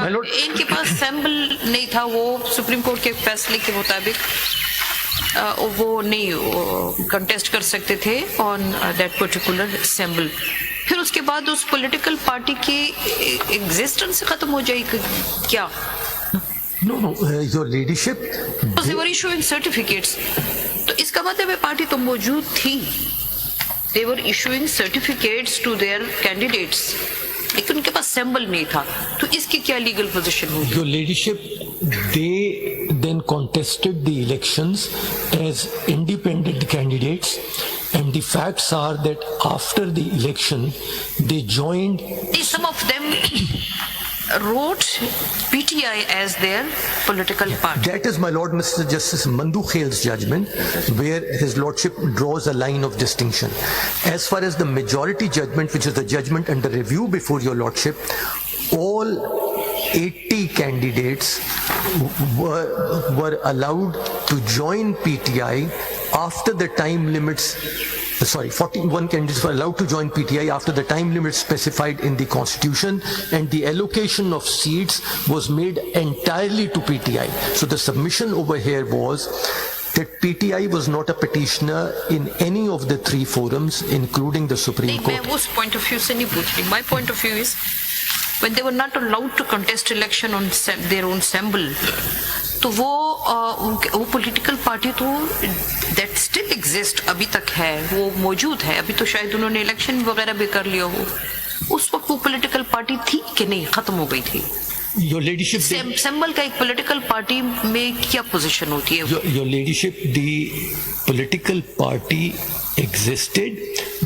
इनके पास सैम्बल नहीं था, वो सुप्रीम कोर्ट के फैसले के मुताबिक वो नहीं कंटेस्ट कर सकते थे ऑन दैट पर्टिकुलर सैम्बल। फिर उसके बाद उस पॉलिटिकल पार्टी की एग्जिस्टेंस खत्म हो जाएगी क्या? No, your leadership. They were issuing certificates. तो इसका मतलब है पार्टी तो मौजूद थी। They were issuing certificates to their candidates. लेकिन उनके पास सैम्बल नहीं था, तो इसकी क्या लीगल पोजीशन होगी? Your leadership, they then contested the elections as independent candidates, and the facts are that after the election, they joined. Some of them wrote PTI as their political party. That is, my Lord Mr. Justice Mandu Khel's judgment, where his lordship draws a line of distinction. As far as the majority judgment, which is the judgment under review before your lordship, all 80 candidates were allowed to join PTI after the time limits. 41 candidates were allowed to join PTI after the time limit specified in the constitution, and the allocation of seats was made entirely to PTI. So the submission over here was that PTI was not a petitioner in any of the three forums, including the Supreme Court. मैं उस point of view से नहीं पूछ रही. My point of view is when they were not allowed to contest election on their own symbol, तो वो political party तो that still exist, अभी तक है, वो मौजूद है। अभी तो शायद उन्होंने इलेक्शन वगैरह भी कर लिया हो। उस वक्त वो पॉलिटिकल पार्टी थी कि नहीं, खत्म हो गई थी? Your leadership, सिंबल का एक पॉलिटिकल पार्टी में क्या पोजीशन होती है? Your leadership, the political party existed,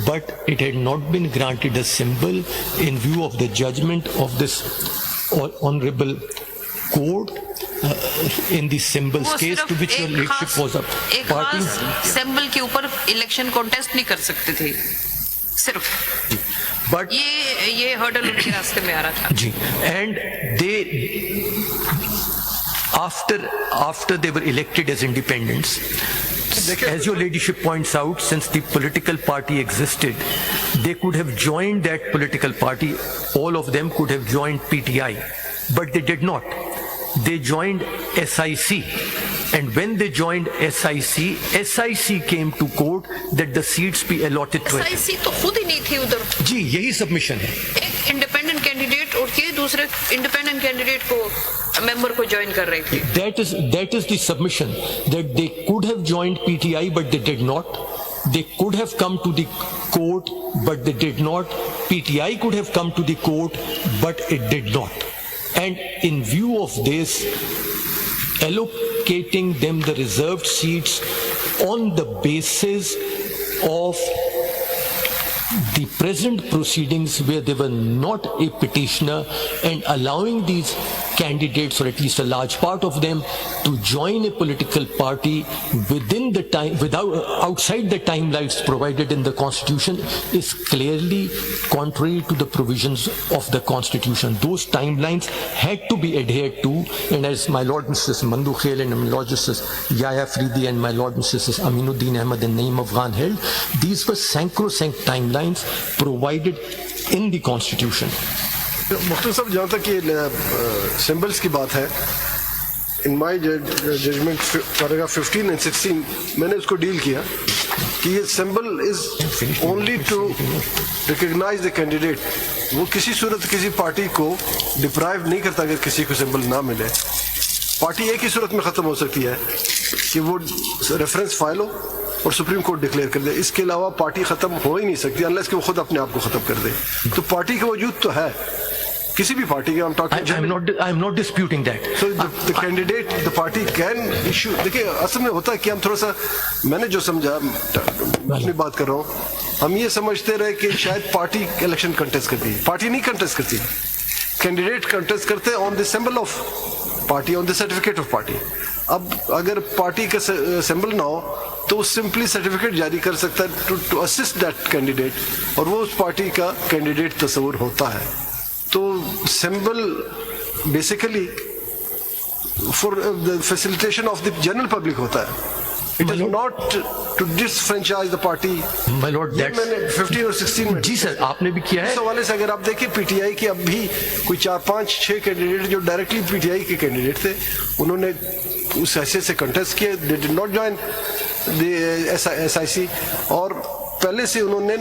but it had not been granted a symbol in view of the judgment of this honorable court in the symbols case to which your leadership was a party. Symbol के ऊपर election contest नहीं कर सकते थे सिर्फ, but ये hurdle उनके रास्ते में आ रहा था जी, and they after they were elected as independents, as your ladyship points out, since the political party existed, they could have joined that political party. All of them could have joined PTI, but they did not. They joined SIC, and when they joined SIC came to court that the seats be allotted to it. SIC तो खुद ही नहीं थी उधर जी, यही submission है। एक independent candidate और के दूसरे इंडिपेंडेंट कैंडिडेट को मेंबर को ज्वाइन कर रहे थे। That is the submission, that they could have joined PTI but they did not. They could have come to the court but they did not. PTI could have come to the court but it did not. And in view of this, allocating them the reserved seats on the basis of the present proceedings where they were not a petitioner, and allowing these candidates, or at least a large part of them, to join a political party within the time, outside the timelines provided in the Constitution, is clearly contrary to the provisions of the Constitution. Those timelines had to be adhered to, and as my Lord Justice Mandu Khel and my Lord Justice Yahya Afridi and my Lord Justice Aminuddin Ahmad and Naeem Afghan held, these were sacrosanct timelines provided in the Constitution. Mukhtar साहब, जहाँ तक ये symbols की बात है, in my judgement paragraph 15 and 16 मैंने उसको deal किया कि ये symbol is only to recognise the candidate. वो किसी सूरत किसी पार्टी को डिप्राइव नहीं करता अगर किसी को सिंबल ना मिले। पार्टी एक ही सूरत में ख़त्म हो सकती है कि वो रेफरेंस फाइल हो और सुप्रीम कोर्ट डिक्लेयर कर दे। इसके अलावा पार्टी ख़त्म हो ही नहीं सकती अनलेस कि वो खुद अपने आप को ख़त्म कर दे। तो पार्टी का वजूद तो है, किसी भी पार्टी के। I'm not disputing that. So the candidate, the party can issue। देखिए असल में होता है कि हम थोड़ा सा, मैंने जो समझा, अपनी बात कर रहा हूँ, हम ये समझते रहे कि शायद पार्टी इलेक्शन कंटेस्ट करती है। पार्टी नहीं कंटेस्ट करती, कैंडिडेट कंटेस्ट करते हैं on the symbol of party, on the certificate of party. अब अगर पार्टी का सिंबल ना हो तो सिंपली सर्टिफिकेट जारी कर सकता है टू असिस्ट दैट कैंडिडेट, और वो उस पार्टी का कैंडिडेट तस्वुर होता है। तो symbol basically for the facilitation of the general public होता है। It is not to disfranchise the party. My lord, ये that's मैंने 15 और 16 में जी सर आपने भी किया इस है। हवाले से अगर आप देखें पीटीआई के अब भी कोई 4, 5, 6 कैंडिडेट जो डायरेक्टली पीटीआई के कैंडिडेट थे, उन्होंने उस हैसियत से कंटेस्ट किया, they did not join the SIC, और पहले से उन्होंने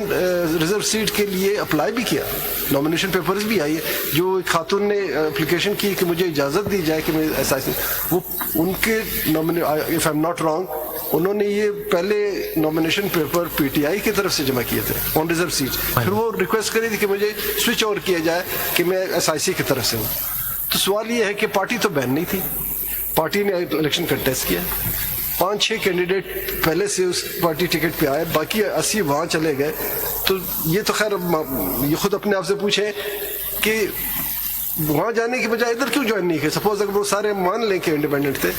रिजर्व सीट के लिए अप्लाई भी किया, नॉमिनेशन पेपर्स भी आई है। जो एक खातून ने एप्लीकेशन की कि मुझे इजाज़त दी जाए कि मैं एसआईसी, वो उनके if I am not wrong, उन्होंने ये पहले नॉमिनेशन पेपर पीटीआई की तरफ से जमा किए थे ऑन रिजर्व सीट, फिर वो रिक्वेस्ट करी थी कि मुझे स्विच ओवर किया जाए कि मैं एसआईसी की तरफ से हूँ। तो सवाल ये है कि पार्टी तो बैन नहीं थी, पार्टी ने इलेक्शन कंटेस्ट किया, 5-6 कैंडिडेट पहले से उस पार्टी टिकट पे आए, बाकी 80 वहाँ चले गए। तो ये तो खैर ये खुद अपने आप से पूछे कि वहाँ जाने की बजाय इधर क्यों ज्वाइन नहीं किया। सपोज अगर वो सारे मान लें कि इंडिपेंडेंट थे,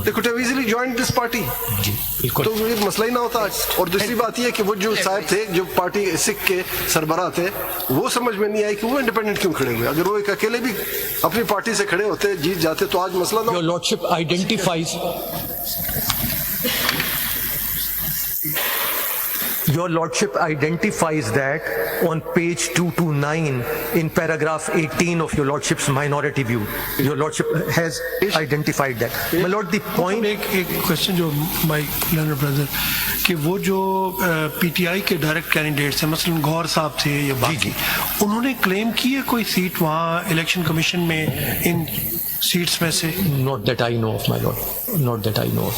they could have easily join this party, तो ये मसला ही ना होता। और दूसरी बात ये कि वो जो साहब थे, जो पार्टी सिख के सरबराह थे, वो समझ में नहीं आई कि वो इंडिपेंडेंट क्यों खड़े हुए। अगर वो एक अकेले भी अपनी पार्टी से खड़े होते, जीत जाते, तो आज मसला ना। Your lordship identifies Your lordship identifies that on page 229 in paragraph 18 of your lordship's minority view. Your lordship has identified that. My lord, the point एक क्वेश्चन जो माय लर्नर ब्रदर कि वो जो पीटीआई के डायरेक्ट कैंडिडेट्स हैं, मसलन गौहर साहब थे या बाकी, उन्होंने क्लेम की है कोई सीट वहाँ इलेक्शन कमीशन में इन सीट्स में से? not that I know of, my lord. Not that I know of.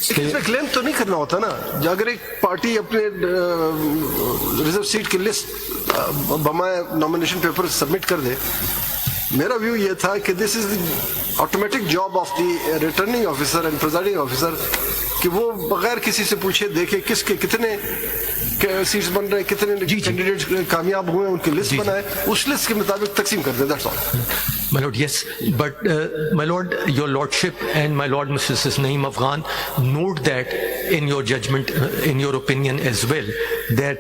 इसमें क्लेम तो नहीं करना होता ना। अगर एक पार्टी अपने रिजर्व सीट की लिस्ट बमाए नॉमिनेशन पेपर सबमिट कर दे, मेरा व्यू ये था कि this is the automatic job of the returning officer and presiding officer कि वो बगैर किसी से पूछे देखे किसके कितने सीट्स बन रहे हैं, कितने कैंडिडेट कामयाब हुए, उनकी लिस्ट बनाए, उस लिस्ट के मुताबिक तकसीम कर दे। That's all. My lord, yes, but my lord, your lordship and my lord Mrs. Naeem Afghan note that in your judgment, in your opinion as well, that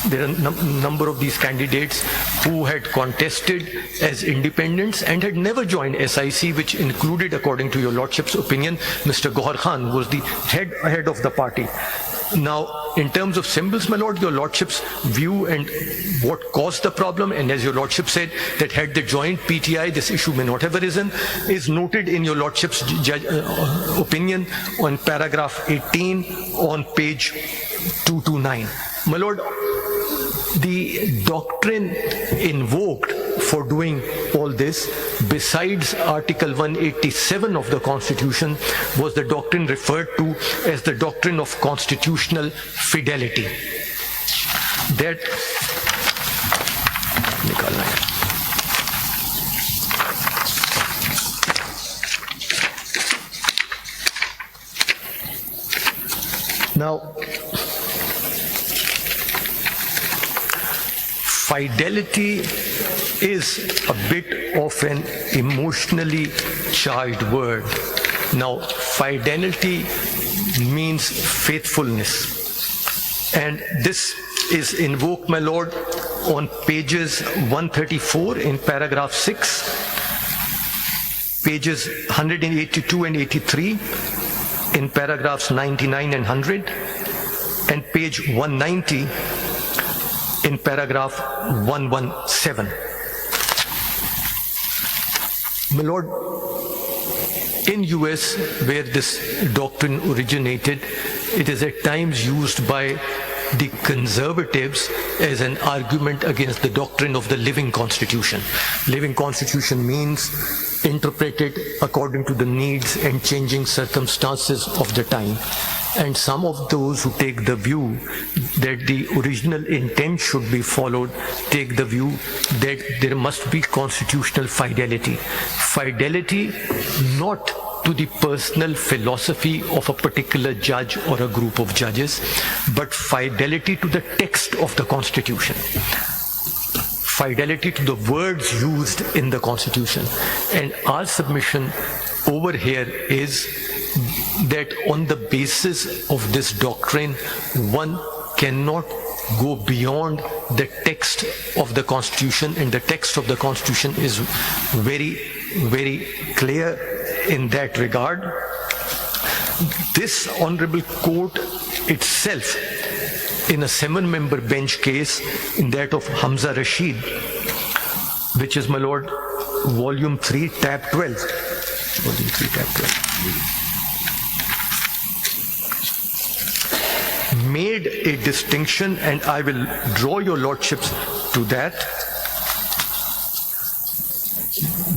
there are a number of these candidates who had contested as independents and had never joined SIC, which included, according to your lordship's opinion, Mr. Gohar Khan was the head of the party. Now, in terms of symbols, my lord, your lordship's view and what caused the problem, and as your lordship said, that had they joined PTI, this issue may not have arisen, is noted in your lordship's opinion on paragraph 18 on page 229. My lord, the doctrine invoked for doing all this, besides Article 187 of the Constitution, was the doctrine referred to as the doctrine of constitutional fidelity. That now, fidelity is a bit of an emotionally charged word. Now, fidelity means faithfulness, and this is invoked, my lord, on pages 134 in paragraph 6, pages 182 and 83 in paragraphs 99 and 100, and page 190 in paragraph 117. My lord, in US, where this doctrine originated, it is at times used by the conservatives as an argument against the doctrine of the living constitution. Living constitution means interpreted according to the needs and changing circumstances of the time. And some of those who take the view that the original intent should be followed take the view that there must be constitutional fidelity. Fidelity not to the personal philosophy of a particular judge or a group of judges, but fidelity to the text of the Constitution. Fidelity to the words used in the Constitution. And our submission over here is that on the basis of this doctrine, one cannot go beyond the text of the Constitution, and the text of the Constitution is very, very clear in that regard. this honorable court itself, in a 7-member bench case, in that of Hamza Rashid, which is, my lord, volume 3, tab 12. Volume 3, tab 12. Made a distinction, and I will draw your lordships to that.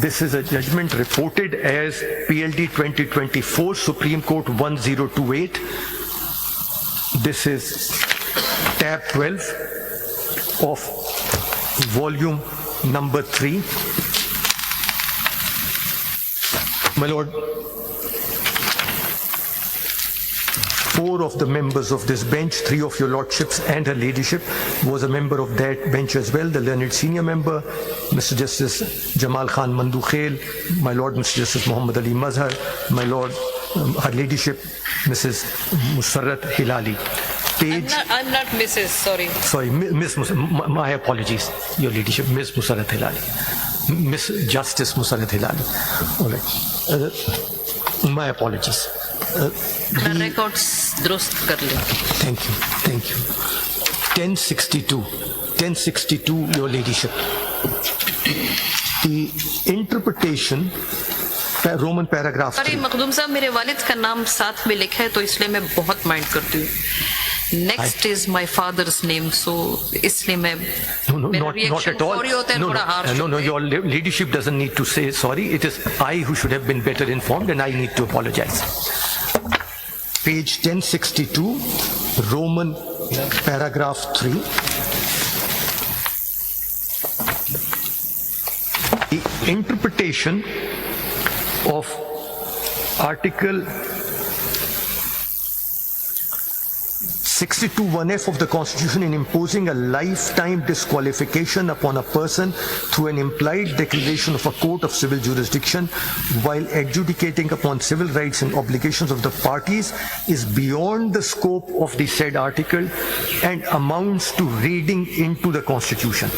This is a judgment reported as PLD 2024, Supreme Court 1028. This is tab 12 of volume number 3. My lord, 4 of the members of this bench, 3 of your lordships and her ladyship was a member of that bench as well. The learned senior member, Mr. Justice Jamal Khan Mandukhail, my lord, Mr. Justice Muhammad Ali Mazhar, my lord, her ladyship, Mrs. Musarrat Hilali. I'm not Mrs. Sorry, Miss my apologies, your ladyship, Miss Musarrat Hilali. Miss Justice Musarrat Hilali. All right. My apologies. records दुरुस्त कर ले. Thank you. 1062, your ladyship. The interpretation, Roman paragraph 3. अरे मखदूम साहब, मेरे वालिद का नाम साथ में लिखा है तो इसलिए मैं बहुत माइंड करती हूँ. Next is my father's name, so इसलिए मैं No, not at all. No, your ladyship doesn't need to say sorry. It is I who should have been better informed, and I need to apologize. Page 1062, Roman paragraph 3. The interpretation of Article 62(1)(f) of the Constitution in imposing a lifetime disqualification upon a person through an implied declaration of a court of civil jurisdiction while adjudicating upon civil rights and obligations of the parties is beyond the scope of the said article and amounts to reading into the Constitution.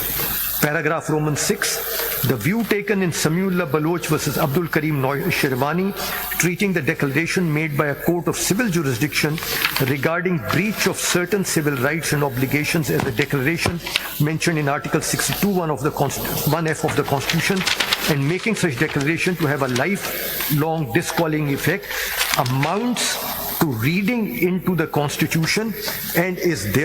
Paragraph Roman 6, the view taken in Samiullah Baloch versus Abdul Karim Shirwani, treating the declaration made by a court of civil jurisdiction regarding breach of certain civil rights and obligations as a declaration mentioned in Article 62(1) of the 1F of the Constitution, and making such declaration to have a lifelong disqualifying effect amounts to reading into the Constitution and is